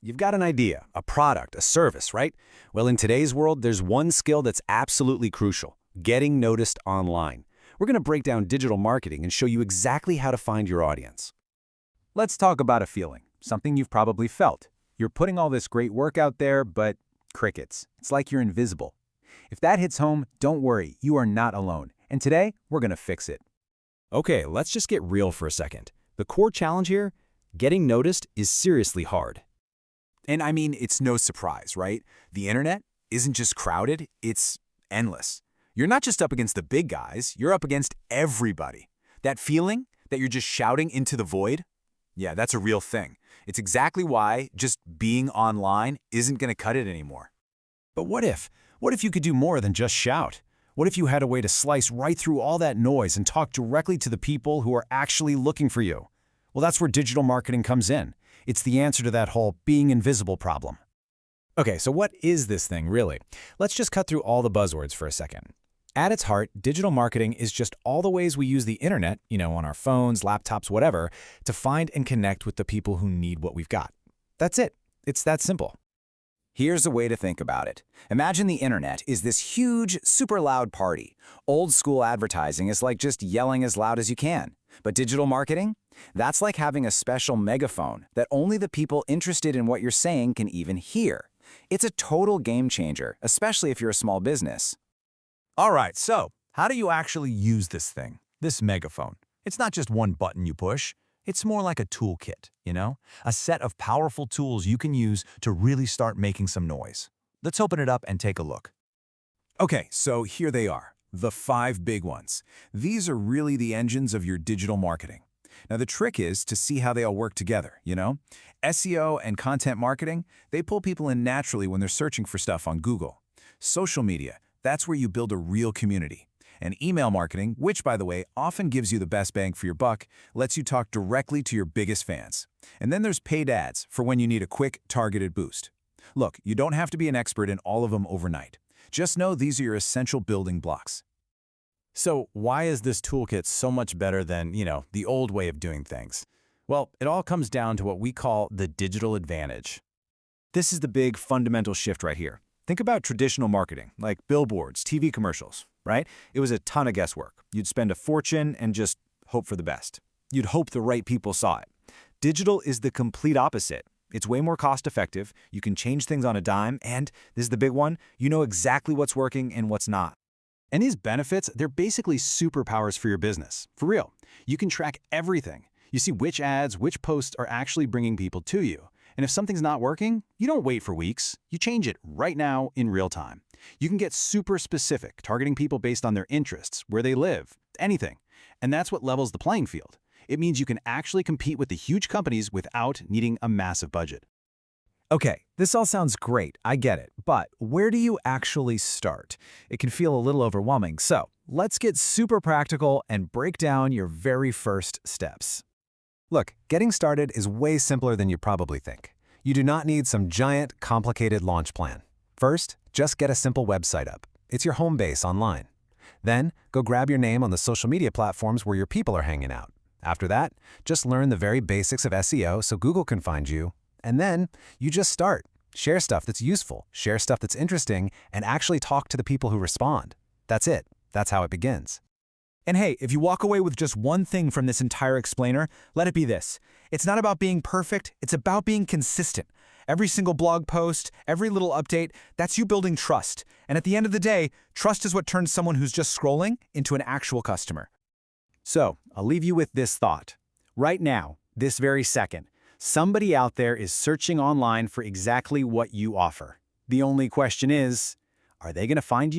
You've got an idea, a product, a service, right? Well, in today's world, there's one skill that's absolutely crucial: getting noticed online. We're going to break down digital marketing and show you exactly how to find your audience. Let's talk about a feeling, something you've probably felt. You're putting all this great work out there, but crickets. It's like you're invisible. If that hits home, don't worry, you are not alone. And today, we're going to fix it. Okay, let's just get real for a second. The core challenge here, getting noticed, is seriously hard. And I mean, it's no surprise, right? The internet isn't just crowded, it's endless. You're not just up against the big guys, you're up against everybody. That feeling that you're just shouting into the void? Yeah, that's a real thing. It's exactly why just being online isn't going to cut it anymore. But what if? What if you could do more than just shout? What if you had a way to slice right through all that noise and talk directly to the people who are actually looking for you? Well, that's where digital marketing comes in. It's the answer to that whole being invisible problem. Okay, so what is this thing, really? Let's just cut through all the buzzwords for a second. At its heart, digital marketing is just all the ways we use the internet, on our phones, laptops, whatever, to find and connect with the people who need what we've got. That's it. It's that simple. Here's a way to think about it. Imagine the internet is this huge, super loud party. Old school advertising is like just yelling as loud as you can. But digital marketing? That's like having a special megaphone that only the people interested in what you're saying can even hear. It's a total game changer, especially if you're a small business. All right, so how do you actually use this thing, this megaphone? It's not just one button you push. It's more like a toolkit, a set of powerful tools you can use to really start making some noise. Let's open it up and take a look. Okay, so here they are, the 5 big ones. These are really the engines of your digital marketing. Now, the trick is to see how they all work together, SEO and content marketing, they pull people in naturally when they're searching for stuff on Google. Social media, that's where you build a real community. And email marketing, which, by the way, often gives you the best bang for your buck, lets you talk directly to your biggest fans. And then there's paid ads for when you need a quick, targeted boost. Look, you don't have to be an expert in all of them overnight. Just know these are your essential building blocks. So why is this toolkit so much better than, the old way of doing things? Well, it all comes down to what we call the digital advantage. This is the big fundamental shift right here. Think about traditional marketing, like billboards, TV commercials, right? It was a ton of guesswork. You'd spend a fortune and just hope for the best. You'd hope the right people saw it. Digital is the complete opposite. It's way more cost-effective, you can change things on a dime, and, this is the big one, you know exactly what's working and what's not. And these benefits, they're basically superpowers for your business. For real. You can track everything. You see which ads, which posts are actually bringing people to you. And if something's not working, you don't wait for weeks. You change it right now in real time. You can get super specific, targeting people based on their interests, where they live, anything. And that's what levels the playing field. It means you can actually compete with the huge companies without needing a massive budget. Okay, this all sounds great, I get it, but where do you actually start? It can feel a little overwhelming, so let's get super practical and break down your very first steps. Look, getting started is way simpler than you probably think. You do not need some giant, complicated launch plan. First, just get a simple website up. It's your home base online. Then, go grab your name on the social media platforms where your people are hanging out. After that, just learn the very basics of SEO so Google can find you. And then, you just start. Share stuff that's useful, share stuff that's interesting, and actually talk to the people who respond. That's it. That's how it begins. And hey, if you walk away with just one thing from this entire explainer, let it be this. It's not about being perfect, it's about being consistent. Every single blog post, every little update, that's you building trust. And at the end of the day, trust is what turns someone who's just scrolling into an actual customer. So, I'll leave you with this thought. Right now, this very second, somebody out there is searching online for exactly what you offer. The only question is, are they going to find you?